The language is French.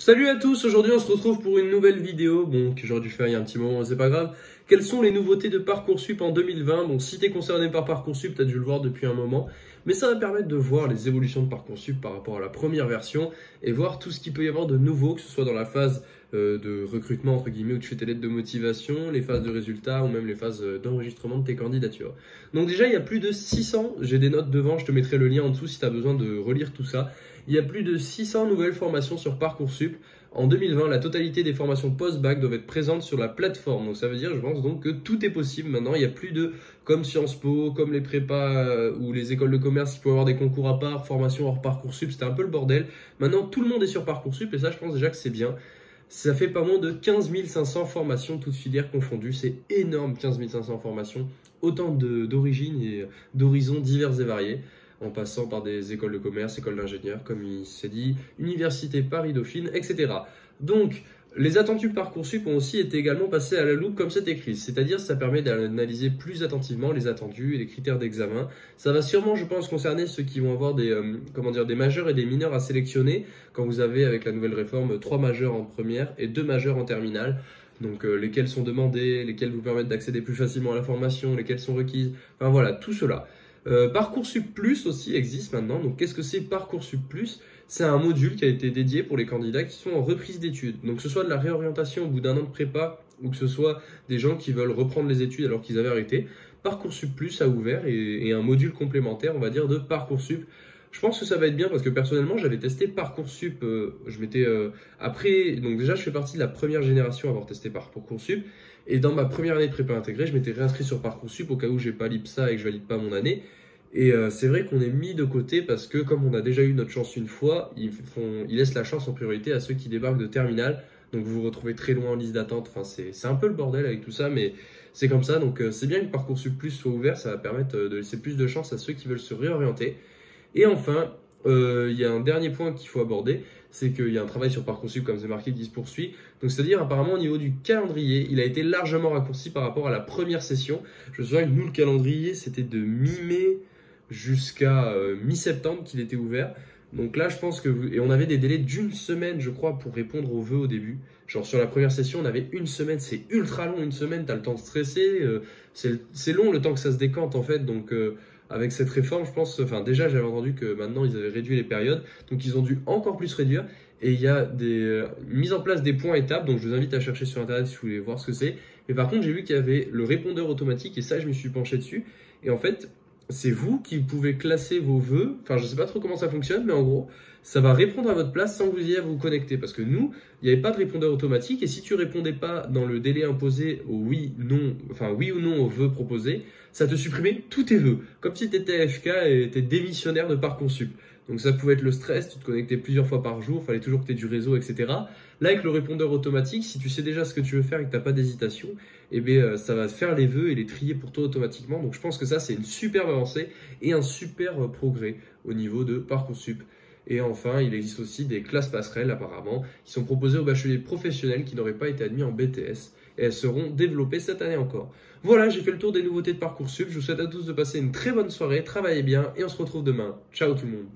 Salut à tous, aujourd'hui on se retrouve pour une nouvelle vidéo, bon que j'aurais dû faire il y a un petit moment, c'est pas grave. Quelles sont les nouveautés de Parcoursup en 2020? Bon, si t'es concerné par Parcoursup, t'as dû le voir depuis un moment, mais ça va permettre de voir les évolutions de Parcoursup par rapport à la première version et voir tout ce qu'il peut y avoir de nouveau, que ce soit dans la phase de recrutement entre guillemets où tu fais tes lettres de motivation, les phases de résultats ou même les phases d'enregistrement de tes candidatures. Donc déjà il y a plus de 600, j'ai des notes devant, je te mettrai le lien en dessous si tu as besoin de relire tout ça. Il y a plus de 600 nouvelles formations sur Parcoursup. En 2020, la totalité des formations post-bac doivent être présentes sur la plateforme. Donc ça veut dire, je pense donc que tout est possible maintenant. Il n'y a plus de, comme Sciences Po, comme les prépas ou les écoles de commerce qui peuvent avoir des concours à part, formation hors Parcoursup, c'était un peu le bordel. Maintenant, tout le monde est sur Parcoursup et ça, je pense déjà que c'est bien. Ça fait pas moins de 15 500 formations, toutes filières confondues. C'est énorme, 15 500 formations. Autant d'origines et d'horizons divers et variés, en passant par des écoles de commerce, écoles d'ingénieurs, comme il s'est dit, Université Paris-Dauphine, etc. Donc, les attendus Parcoursup ont aussi été également passés à la loupe comme c'est écrit, c'est-à-dire ça permet d'analyser plus attentivement les attendus et les critères d'examen. Ça va sûrement, je pense, concerner ceux qui vont avoir des majeurs et des mineurs à sélectionner, quand vous avez, avec la nouvelle réforme, 3 majeurs en première et 2 majeurs en terminale. Donc lesquels sont demandés, lesquels vous permettent d'accéder plus facilement à la formation, lesquels sont requises, enfin voilà, tout cela. Parcoursup Plus aussi existe maintenant. Donc qu'est-ce que c'est Parcoursup Plus? C'est un module qui a été dédié pour les candidats qui sont en reprise d'études. Donc que ce soit de la réorientation au bout d'un an de prépa ou que ce soit des gens qui veulent reprendre les études alors qu'ils avaient arrêté, Parcoursup Plus a ouvert et un module complémentaire, on va dire, de Parcoursup. Je pense que ça va être bien parce que personnellement j'avais testé Parcoursup, après, donc déjà je fais partie de la première génération à avoir testé Parcoursup et dans ma première année de prépa intégrée je m'étais réinscrit sur Parcoursup au cas où j'ai pas l'IPSA et que je valide pas mon année et c'est vrai qu'on est mis de côté parce que comme on a déjà eu notre chance une fois, ils laissent la chance en priorité à ceux qui débarquent de terminale, donc vous vous retrouvez très loin en liste d'attente, enfin c'est un peu le bordel avec tout ça mais c'est comme ça, donc c'est bien que Parcoursup Plus soit ouvert, ça va permettre de laisser plus de chance à ceux qui veulent se réorienter. Et enfin, il y a un dernier point qu'il faut aborder, c'est qu'il y a un travail sur Parcoursup, comme c'est marqué, qui se poursuit. Donc c'est-à-dire apparemment au niveau du calendrier, il a été largement raccourci par rapport à la première session. Je me souviens que nous, le calendrier, c'était de mi-mai jusqu'à mi-septembre qu'il était ouvert. Donc là, je pense que... Et on avait des délais d'une semaine, je crois, pour répondre aux vœux au début. Genre sur la première session, on avait une semaine, c'est ultra long, une semaine, t'as le temps de stresser. C'est long le temps que ça se décante en fait, donc... avec cette réforme, je pense, enfin déjà j'avais entendu que maintenant ils avaient réduit les périodes, donc ils ont dû encore plus réduire et il y a des mises en place des points étapes, donc je vous invite à chercher sur internet si vous voulez voir ce que c'est. Mais par contre j'ai vu qu'il y avait le répondeur automatique et ça je me suis penché dessus et en fait c'est vous qui pouvez classer vos vœux, enfin je sais pas trop comment ça fonctionne mais en gros ça va répondre à votre place sans que vous ayez à vous connecter parce que nous il n'y avait pas de répondeur automatique et si tu répondais pas dans le délai imposé au oui, non, enfin oui ou non aux vœux proposés, ça te supprimait tous tes vœux, comme si tu étais AFK et étais démissionnaire de Parcoursup. Donc ça pouvait être le stress, tu te connectais plusieurs fois par jour, fallait toujours que tu aies du réseau, etc. Là avec le répondeur automatique, si tu sais déjà ce que tu veux faire et que tu n'as pas d'hésitation, eh bien, ça va faire les vœux et les trier pour toi automatiquement. Donc je pense que ça c'est une superbe avancée et un super progrès au niveau de Parcoursup. Et enfin, il existe aussi des classes passerelles apparemment qui sont proposées aux bacheliers professionnels qui n'auraient pas été admis en BTS et elles seront développées cette année encore. Voilà, j'ai fait le tour des nouveautés de Parcoursup. Je vous souhaite à tous de passer une très bonne soirée, travaillez bien et on se retrouve demain. Ciao tout le monde.